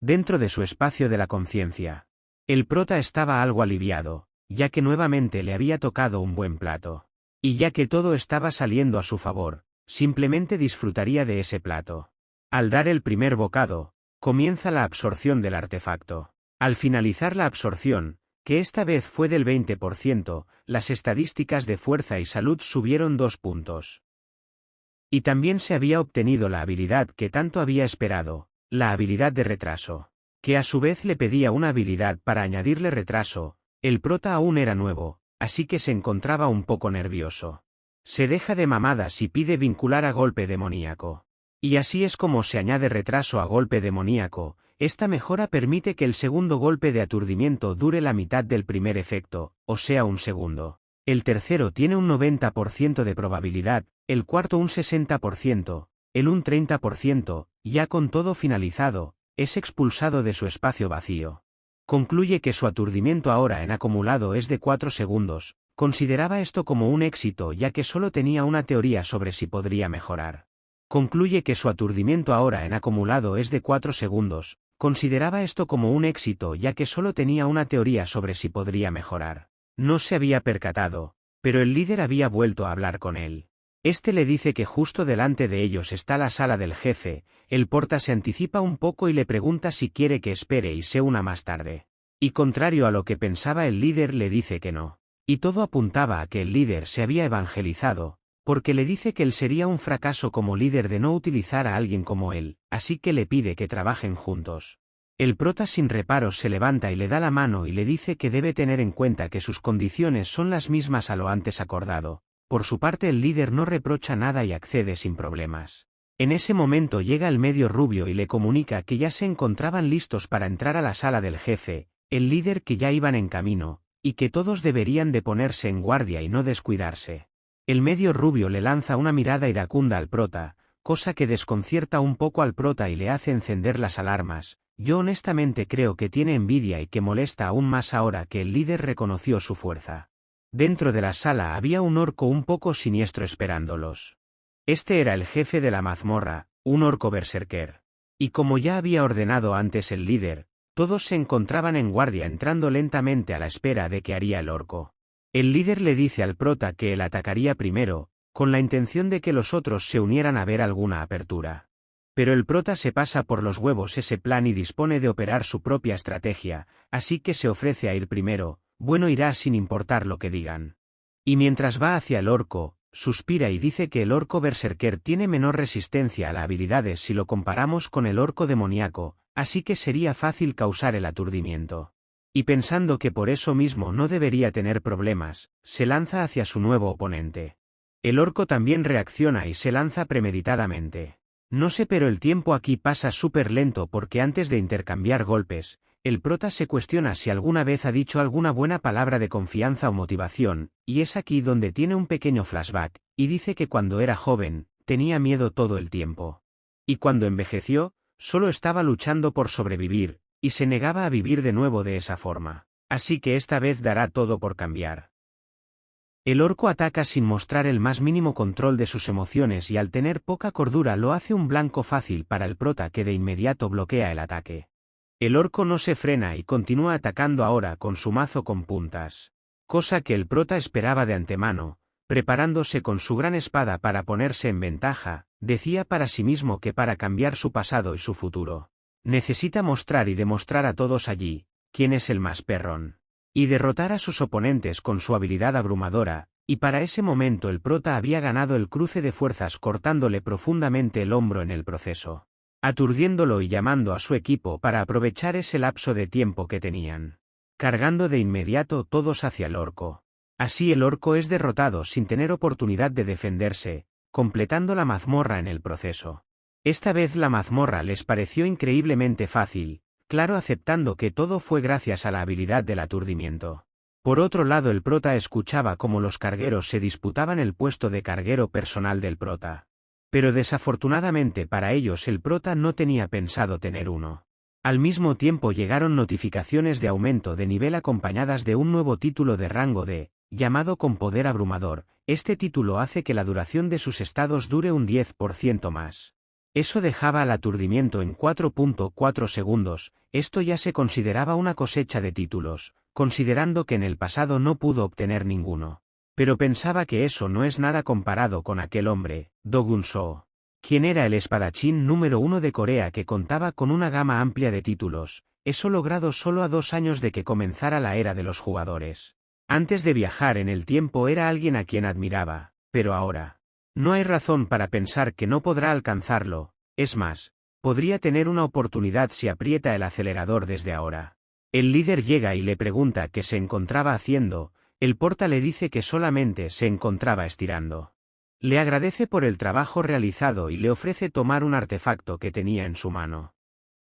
dentro de su espacio de la conciencia. El prota estaba algo aliviado, ya que nuevamente le había tocado un buen plato. Y ya que todo estaba saliendo a su favor, simplemente disfrutaría de ese plato. Al dar el primer bocado, comienza la absorción del artefacto. Al finalizar la absorción, que esta vez fue del 20%, las estadísticas de fuerza y salud subieron 2 puntos. Y también se había obtenido la habilidad que tanto había esperado, la habilidad de retraso, que a su vez le pedía una habilidad para añadirle retraso. El prota aún era nuevo, así que se encontraba un poco nervioso. Se deja de mamadas y pide vincular a golpe demoníaco. Y así es como se añade retraso a golpe demoníaco. Esta mejora permite que el segundo golpe de aturdimiento dure la mitad del primer efecto, o sea un segundo. El tercero tiene un 90% de probabilidad, el cuarto un 60%, el un 30%, ya con todo finalizado, es expulsado de su espacio vacío. Concluye que su aturdimiento ahora en acumulado es de 4 segundos, consideraba esto como un éxito ya que solo tenía una teoría sobre si podría mejorar. Concluye que su aturdimiento ahora en acumulado es de 4 segundos, consideraba esto como un éxito ya que solo tenía una teoría sobre si podría mejorar. No se había percatado, pero el líder había vuelto a hablar con él. Este le dice que justo delante de ellos está la sala del jefe. El porta se anticipa un poco y le pregunta si quiere que espere y se una más tarde. Y contrario a lo que pensaba el líder le dice que no. Y todo apuntaba a que el líder se había evangelizado, porque le dice que él sería un fracaso como líder de no utilizar a alguien como él, así que le pide que trabajen juntos. El prota sin reparos se levanta y le da la mano y le dice que debe tener en cuenta que sus condiciones son las mismas a lo antes acordado. Por su parte el líder no reprocha nada y accede sin problemas. En ese momento llega el medio rubio y le comunica que ya se encontraban listos para entrar a la sala del jefe, el líder que ya iban en camino, y que todos deberían de ponerse en guardia y no descuidarse. El medio rubio le lanza una mirada iracunda al prota, cosa que desconcierta un poco al prota y le hace encender las alarmas. Yo honestamente creo que tiene envidia y que molesta aún más ahora que el líder reconoció su fuerza. Dentro de la sala había un orco un poco siniestro esperándolos. Este era el jefe de la mazmorra, un orco berserker. Y como ya había ordenado antes el líder, todos se encontraban en guardia entrando lentamente a la espera de qué haría el orco. El líder le dice al prota que él atacaría primero, con la intención de que los otros se unieran a ver alguna apertura. Pero el prota se pasa por los huevos ese plan y dispone de operar su propia estrategia, así que se ofrece a ir primero. Bueno, irá sin importar lo que digan. Y mientras va hacia el orco, suspira y dice que el orco berserker tiene menor resistencia a las habilidades si lo comparamos con el orco demoníaco, así que sería fácil causar el aturdimiento. Y pensando que por eso mismo no debería tener problemas, se lanza hacia su nuevo oponente. El orco también reacciona y se lanza premeditadamente. No sé, pero el tiempo aquí pasa súper lento porque antes de intercambiar golpes, el prota se cuestiona si alguna vez ha dicho alguna buena palabra de confianza o motivación, y es aquí donde tiene un pequeño flashback, y dice que cuando era joven, tenía miedo todo el tiempo. Y cuando envejeció, solo estaba luchando por sobrevivir, y se negaba a vivir de nuevo de esa forma. Así que esta vez dará todo por cambiar. El orco ataca sin mostrar el más mínimo control de sus emociones y al tener poca cordura lo hace un blanco fácil para el prota que de inmediato bloquea el ataque. El orco no se frena y continúa atacando ahora con su mazo con puntas. Cosa que el prota esperaba de antemano, preparándose con su gran espada para ponerse en ventaja, decía para sí mismo que para cambiar su pasado y su futuro, necesita mostrar y demostrar a todos allí, quién es el más perrón. Y derrotar a sus oponentes con su habilidad abrumadora, y para ese momento el prota había ganado el cruce de fuerzas cortándole profundamente el hombro en el proceso, aturdiéndolo y llamando a su equipo para aprovechar ese lapso de tiempo que tenían. Cargando de inmediato todos hacia el orco. Así el orco es derrotado sin tener oportunidad de defenderse, completando la mazmorra en el proceso. Esta vez la mazmorra les pareció increíblemente fácil, claro, aceptando que todo fue gracias a la habilidad del aturdimiento. Por otro lado, el prota escuchaba cómo los cargueros se disputaban el puesto de carguero personal del prota. Pero desafortunadamente para ellos el prota no tenía pensado tener uno. Al mismo tiempo llegaron notificaciones de aumento de nivel acompañadas de un nuevo título de rango D, llamado con poder abrumador. Este título hace que la duración de sus estados dure un 10% más. Eso dejaba al aturdimiento en 4.4 segundos, esto ya se consideraba una cosecha de títulos, considerando que en el pasado no pudo obtener ninguno. Pero pensaba que eso no es nada comparado con aquel hombre, Do Gun-soo, quien era el espadachín número 1 de Corea que contaba con una gama amplia de títulos, eso logrado solo a 2 años de que comenzara la era de los jugadores. Antes de viajar en el tiempo era alguien a quien admiraba, pero ahora no hay razón para pensar que no podrá alcanzarlo, es más, podría tener una oportunidad si aprieta el acelerador desde ahora. El líder llega y le pregunta qué se encontraba haciendo, el porta le dice que solamente se encontraba estirando. Le agradece por el trabajo realizado y le ofrece tomar un artefacto que tenía en su mano.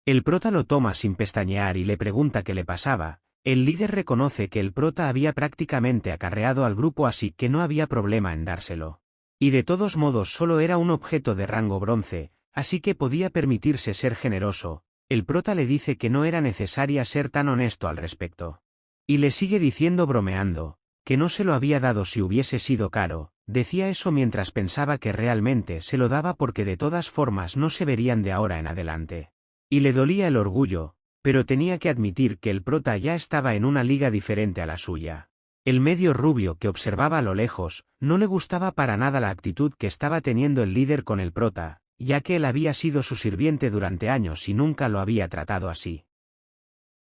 El prota lo toma sin pestañear y le pregunta qué le pasaba. El líder reconoce que el prota había prácticamente acarreado al grupo así que no había problema en dárselo. Y de todos modos solo era un objeto de rango bronce, así que podía permitirse ser generoso. El prota le dice que no era necesaria ser tan honesto al respecto. Y le sigue diciendo bromeando, que no se lo había dado si hubiese sido caro, decía eso mientras pensaba que realmente se lo daba porque de todas formas no se verían de ahora en adelante. Y le dolía el orgullo, pero tenía que admitir que el prota ya estaba en una liga diferente a la suya. El medio rubio que observaba a lo lejos, no le gustaba para nada la actitud que estaba teniendo el líder con el prota, ya que él había sido su sirviente durante años y nunca lo había tratado así.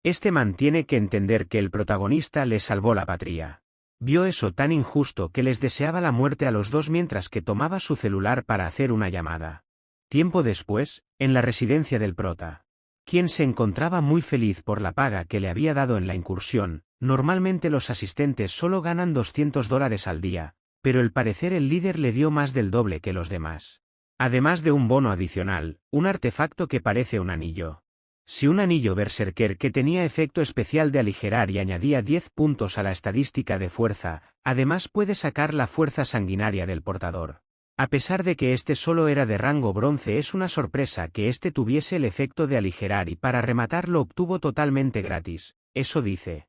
Este man tiene que entender que el protagonista le salvó la patria. Vio eso tan injusto que les deseaba la muerte a los dos mientras que tomaba su celular para hacer una llamada. Tiempo después, en la residencia del prota, quien se encontraba muy feliz por la paga que le había dado en la incursión. Normalmente los asistentes solo ganan $200 al día, pero al parecer el líder le dio más del doble que los demás. Además de un bono adicional, un artefacto que parece un anillo. Si un anillo berserker que tenía efecto especial de aligerar y añadía 10 puntos a la estadística de fuerza, además puede sacar la fuerza sanguinaria del portador. A pesar de que este solo era de rango bronce, es una sorpresa que este tuviese el efecto de aligerar y para rematar lo obtuvo totalmente gratis, eso dice.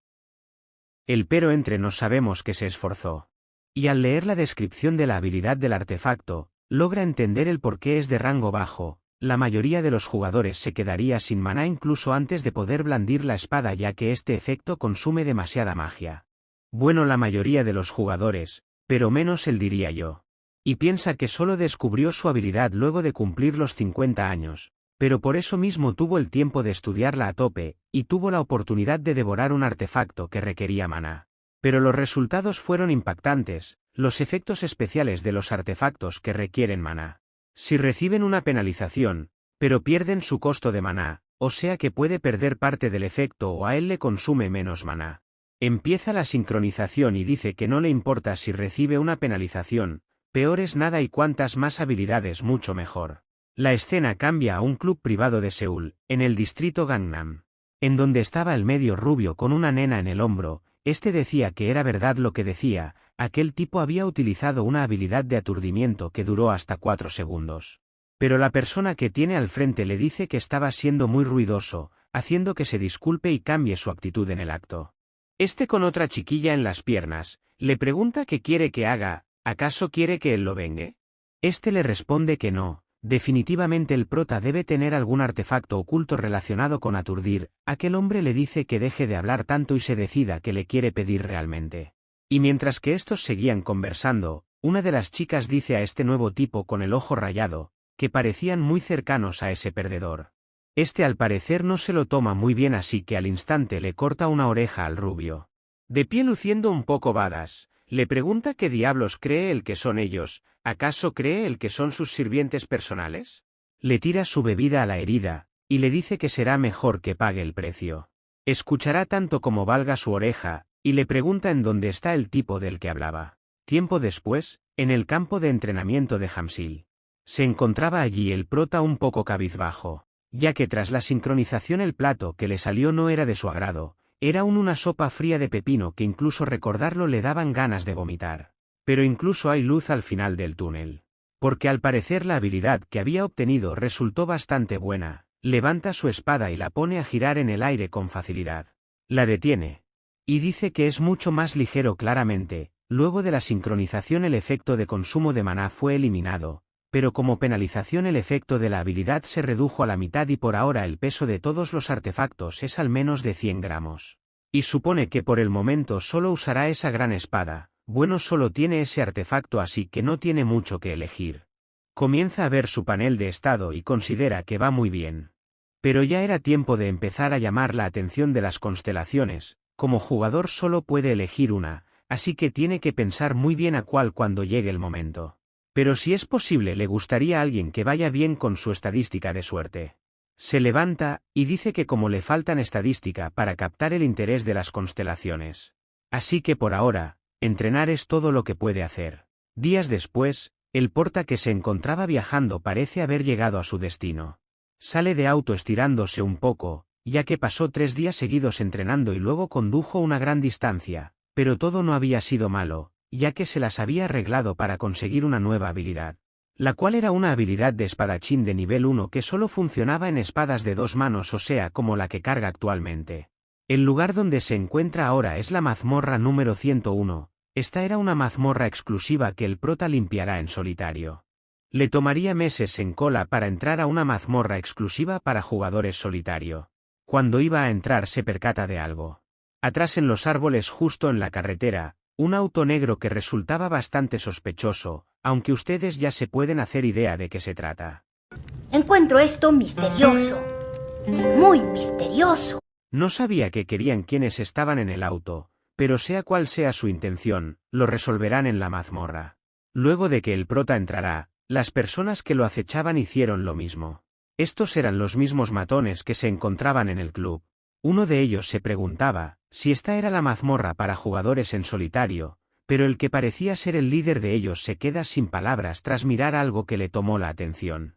Pero entre nos sabemos que se esforzó. Y al leer la descripción de la habilidad del artefacto, logra entender el por qué es de rango bajo. La mayoría de los jugadores se quedaría sin maná incluso antes de poder blandir la espada ya que este efecto consume demasiada magia. Bueno, la mayoría de los jugadores, pero menos él diría yo. Y piensa que solo descubrió su habilidad luego de cumplir los 50 años. Pero por eso mismo tuvo el tiempo de estudiarla a tope, y tuvo la oportunidad de devorar un artefacto que requería maná. Pero los resultados fueron impactantes, los efectos especiales de los artefactos que requieren maná. Si reciben una penalización, pero pierden su costo de maná, o sea que puede perder parte del efecto o a él le consume menos maná. Empieza la sincronización y dice que no le importa si recibe una penalización, peor es nada y cuantas más habilidades mucho mejor. La escena cambia a un club privado de Seúl, en el distrito Gangnam, en donde estaba el medio rubio con una nena en el hombro. Este decía que era verdad lo que decía, aquel tipo había utilizado una habilidad de aturdimiento que duró hasta 4 segundos. Pero la persona que tiene al frente le dice que estaba siendo muy ruidoso, haciendo que se disculpe y cambie su actitud en el acto. Con otra chiquilla en las piernas, le pregunta qué quiere que haga, ¿acaso quiere que él lo vengue? Le responde que no. Definitivamente el prota debe tener algún artefacto oculto relacionado con aturdir. Aquel hombre le dice que deje de hablar tanto y se decida qué le quiere pedir realmente. Y mientras que estos seguían conversando, una de las chicas dice a este nuevo tipo con el ojo rayado, que parecían muy cercanos a ese perdedor. Al parecer no se lo toma muy bien así que al instante le corta una oreja al rubio. De pie luciendo un poco badass, le pregunta qué diablos cree el que son ellos. ¿Acaso cree el que son sus sirvientes personales? Le tira su bebida a la herida, y le dice que será mejor que pague el precio. Escuchará tanto como valga su oreja, y le pregunta en dónde está el tipo del que hablaba. Tiempo después, en el campo de entrenamiento de Hamsil. Se encontraba allí el prota un poco cabizbajo, ya que tras la sincronización el plato que le salió no era de su agrado, era una sopa fría de pepino que incluso recordarlo le daban ganas de vomitar. Pero incluso hay luz al final del túnel. Porque al parecer la habilidad que había obtenido resultó bastante buena, levanta su espada y la pone a girar en el aire con facilidad. La detiene. Y dice que es mucho más ligero claramente. Luego de la sincronización el efecto de consumo de maná fue eliminado, pero como penalización el efecto de la habilidad se redujo a la mitad y por ahora el peso de todos los artefactos es al menos de 100 gramos. Y supone que por el momento solo usará esa gran espada, bueno solo tiene ese artefacto así que no tiene mucho que elegir. Comienza a ver su panel de estado y considera que va muy bien. Pero ya era tiempo de empezar a llamar la atención de las constelaciones, como jugador solo puede elegir una, así que tiene que pensar muy bien a cuál cuando llegue el momento. Pero si es posible le gustaría a alguien que vaya bien con su estadística de suerte. Se levanta, y dice que como le faltan estadística para captar el interés de las constelaciones. Así que por ahora, entrenar es todo lo que puede hacer. Días después, el porta que se encontraba viajando parece haber llegado a su destino. Sale de auto estirándose un poco, ya que pasó 3 días seguidos entrenando y luego condujo una gran distancia, pero todo no había sido malo, ya que se las había arreglado para conseguir una nueva habilidad. La cual era una habilidad de espadachín de nivel 1 que solo funcionaba en espadas de 2 manos, o sea como la que carga actualmente. El lugar donde se encuentra ahora es la mazmorra número 101, esta era una mazmorra exclusiva que el prota limpiará en solitario. Le tomaría meses en cola para entrar a una mazmorra exclusiva para jugadores solitario. Cuando iba a entrar se percata de algo. Atrás en los árboles justo en la carretera, un auto negro que resultaba bastante sospechoso, aunque ustedes ya se pueden hacer idea de qué se trata. Encuentro esto misterioso. Muy misterioso. No sabía qué querían quienes estaban en el auto, pero sea cual sea su intención, lo resolverán en la mazmorra. Luego de que el prota entrará, las personas que lo acechaban hicieron lo mismo. Estos eran los mismos matones que se encontraban en el club. Uno de ellos se preguntaba si esta era la mazmorra para jugadores en solitario, pero el que parecía ser el líder de ellos se queda sin palabras tras mirar algo que le tomó la atención.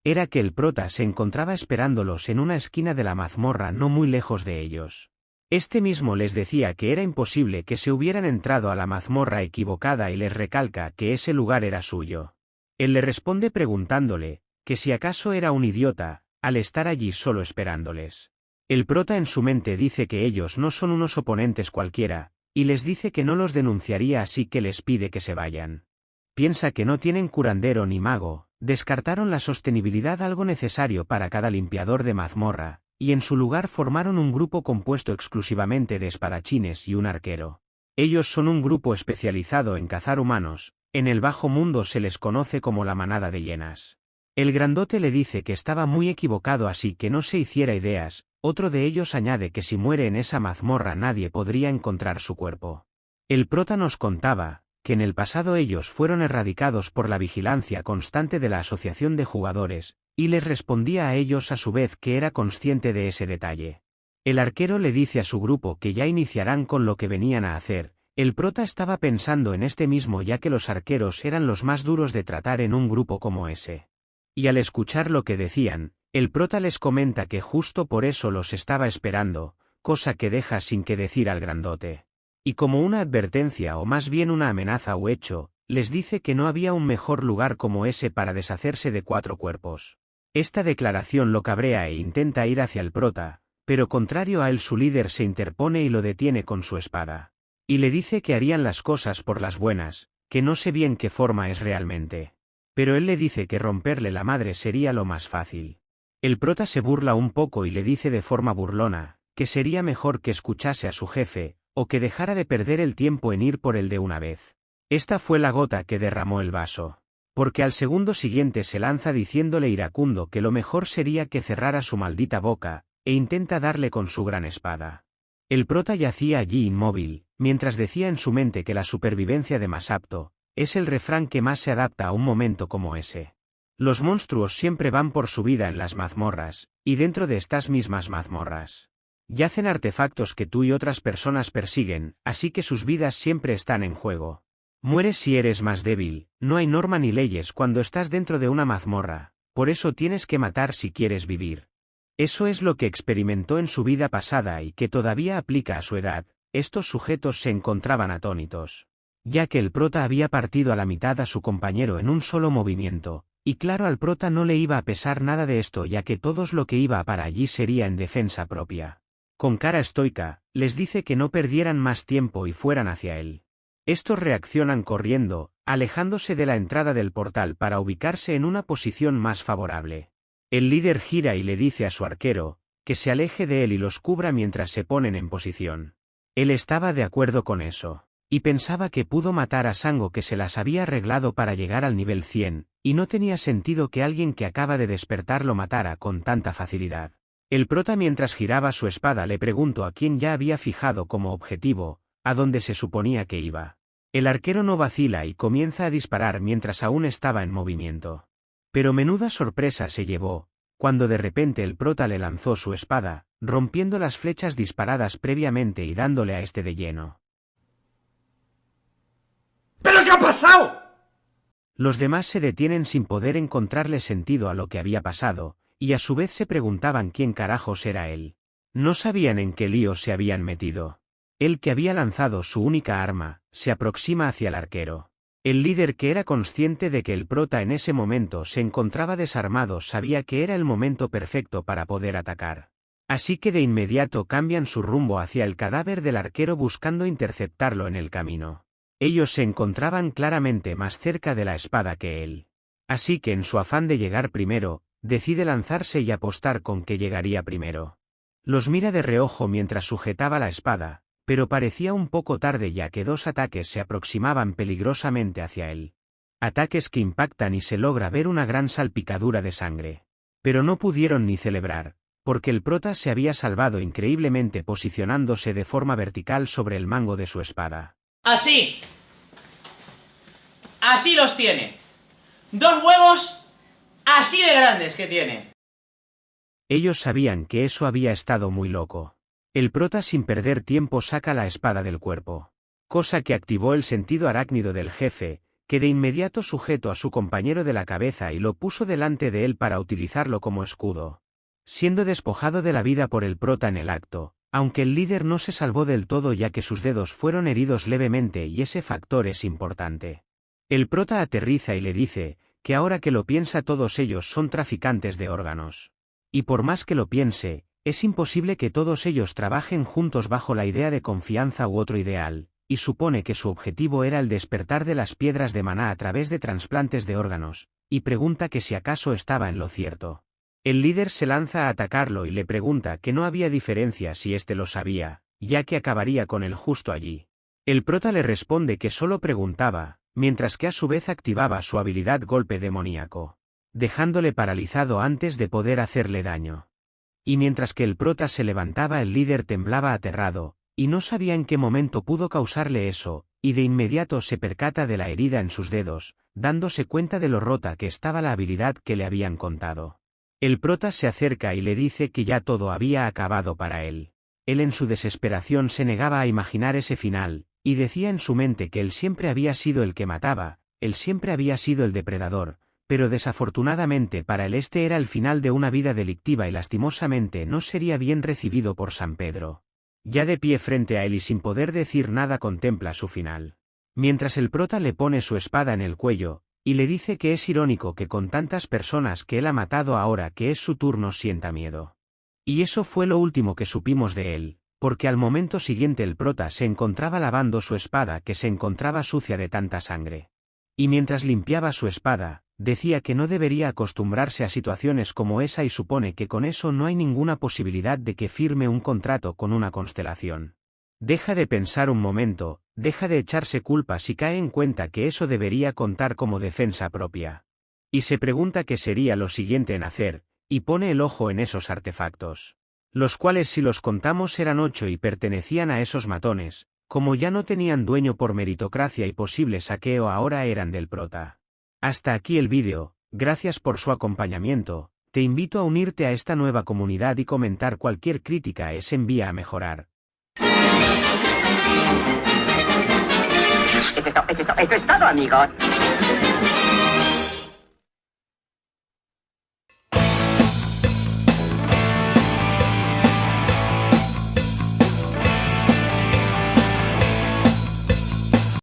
Era que el prota se encontraba esperándolos en una esquina de la mazmorra no muy lejos de ellos. Este mismo les decía que era imposible que se hubieran entrado a la mazmorra equivocada y les recalca que ese lugar era suyo. Él le responde preguntándole que si acaso era un idiota, al estar allí solo esperándoles. El prota en su mente dice que ellos no son unos oponentes cualquiera, y les dice que no los denunciaría así que les pide que se vayan. Piensa que no tienen curandero ni mago, descartaron la sostenibilidad algo necesario para cada limpiador de mazmorra, y en su lugar formaron un grupo compuesto exclusivamente de espadachines y un arquero. Ellos son un grupo especializado en cazar humanos, en el bajo mundo se les conoce como la manada de hienas. El grandote le dice que estaba muy equivocado así que no se hiciera ideas, otro de ellos añade que si muere en esa mazmorra nadie podría encontrar su cuerpo. El prota nos contaba que en el pasado ellos fueron erradicados por la vigilancia constante de la asociación de jugadores, y les respondía a ellos a su vez que era consciente de ese detalle. El arquero le dice a su grupo que ya iniciarán con lo que venían a hacer. El prota estaba pensando en este mismo ya que los arqueros eran los más duros de tratar en un grupo como ese. Y al escuchar lo que decían, el prota les comenta que justo por eso los estaba esperando, cosa que deja sin que decir al grandote. Y como una advertencia o más bien una amenaza o hecho, les dice que no había un mejor lugar como ese para deshacerse de 4 cuerpos. Esta declaración lo cabrea e intenta ir hacia el prota, pero contrario a él su líder se interpone y lo detiene con su espada. Y le dice que harían las cosas por las buenas, que no sé bien qué forma es realmente. Pero él le dice que romperle la madre sería lo más fácil. El prota se burla un poco y le dice de forma burlona, que sería mejor que escuchase a su jefe, o que dejara de perder el tiempo en ir por él de una vez. Esta fue la gota que derramó el vaso. Porque al segundo siguiente se lanza diciéndole iracundo que lo mejor sería que cerrara su maldita boca, e intenta darle con su gran espada. El prota yacía allí inmóvil, mientras decía en su mente que la supervivencia de más apto, es el refrán que más se adapta a un momento como ese. Los monstruos siempre van por su vida en las mazmorras, y dentro de estas mismas mazmorras yacen artefactos que tú y otras personas persiguen, así que sus vidas siempre están en juego. Mueres si eres más débil, no hay norma ni leyes cuando estás dentro de una mazmorra, por eso tienes que matar si quieres vivir. Eso es lo que experimentó en su vida pasada y que todavía aplica a su edad. Estos sujetos se encontraban atónitos, ya que el prota había partido a la mitad a su compañero en un solo movimiento, y claro al prota no le iba a pesar nada de esto ya que todos lo que iba para allí sería en defensa propia. Con cara estoica, les dice que no perdieran más tiempo y fueran hacia él. Estos reaccionan corriendo, alejándose de la entrada del portal para ubicarse en una posición más favorable. El líder gira y le dice a su arquero que se aleje de él y los cubra mientras se ponen en posición. Él estaba de acuerdo con eso, y pensaba que pudo matar a Sango, que se las había arreglado para llegar al nivel 100, y no tenía sentido que alguien que acaba de despertar lo matara con tanta facilidad. El prota, mientras giraba su espada, le preguntó a quién ya había fijado como objetivo, a dónde se suponía que iba. El arquero no vacila y comienza a disparar mientras aún estaba en movimiento. Pero menuda sorpresa se llevó cuando de repente el prota le lanzó su espada, rompiendo las flechas disparadas previamente y dándole a este de lleno. ¿Pero qué ha pasado? Los demás se detienen sin poder encontrarle sentido a lo que había pasado, y a su vez se preguntaban quién carajos era él. No sabían en qué lío se habían metido. El que había lanzado su única arma se aproxima hacia el arquero. El líder, que era consciente de que el prota en ese momento se encontraba desarmado, sabía que era el momento perfecto para poder atacar. Así que de inmediato cambian su rumbo hacia el cadáver del arquero buscando interceptarlo en el camino. Ellos se encontraban claramente más cerca de la espada que él. Así que en su afán de llegar primero, decide lanzarse y apostar con que llegaría primero. Los mira de reojo mientras sujetaba la espada, pero parecía un poco tarde ya que dos ataques se aproximaban peligrosamente hacia él. Ataques que impactan y se logra ver una gran salpicadura de sangre. Pero no pudieron ni celebrar, porque el prota se había salvado increíblemente posicionándose de forma vertical sobre el mango de su espada. Así. Así los tiene. 2 huevos así de grandes que tiene. Ellos sabían que eso había estado muy loco. El prota, sin perder tiempo, saca la espada del cuerpo. Cosa que activó el sentido arácnido del jefe, que de inmediato sujetó a su compañero de la cabeza y lo puso delante de él para utilizarlo como escudo. Siendo despojado de la vida por el prota en el acto, aunque el líder no se salvó del todo ya que sus dedos fueron heridos levemente y ese factor es importante. El prota aterriza y le dice que ahora que lo piensa todos ellos son traficantes de órganos. Y por más que lo piense, es imposible que todos ellos trabajen juntos bajo la idea de confianza u otro ideal, y supone que su objetivo era el despertar de las piedras de maná a través de trasplantes de órganos, y pregunta que si acaso estaba en lo cierto. El líder se lanza a atacarlo y le pregunta que no había diferencia si éste lo sabía, ya que acabaría con él justo allí. El prota le responde que solo preguntaba, mientras que a su vez activaba su habilidad golpe demoníaco, dejándole paralizado antes de poder hacerle daño. Y mientras que el prota se levantaba, el líder temblaba aterrado, y no sabía en qué momento pudo causarle eso, y de inmediato se percata de la herida en sus dedos, dándose cuenta de lo rota que estaba la habilidad que le habían contado. El prota se acerca y le dice que ya todo había acabado para él. Él en su desesperación se negaba a imaginar ese final, y decía en su mente que él siempre había sido el que mataba, él siempre había sido el depredador, pero desafortunadamente para él este era el final de una vida delictiva y lastimosamente no sería bien recibido por San Pedro. Ya de pie frente a él y sin poder decir nada contempla su final. Mientras el prota le pone su espada en el cuello, y le dice que es irónico que con tantas personas que él ha matado ahora que es su turno sienta miedo. Y eso fue lo último que supimos de él, porque al momento siguiente el prota se encontraba lavando su espada que se encontraba sucia de tanta sangre. Y mientras limpiaba su espada, decía que no debería acostumbrarse a situaciones como esa y supone que con eso no hay ninguna posibilidad de que firme un contrato con una constelación. Deja de pensar un momento, deja de echarse culpas y cae en cuenta que eso debería contar como defensa propia. Y se pregunta qué sería lo siguiente en hacer, y pone el ojo en esos artefactos. Los cuales si los contamos eran 8 y pertenecían a esos matones, como ya no tenían dueño por meritocracia y posible saqueo ahora eran del prota. Hasta aquí el vídeo, gracias por su acompañamiento, te invito a unirte a esta nueva comunidad y comentar cualquier crítica es envía a mejorar. Eso es todo, amigos.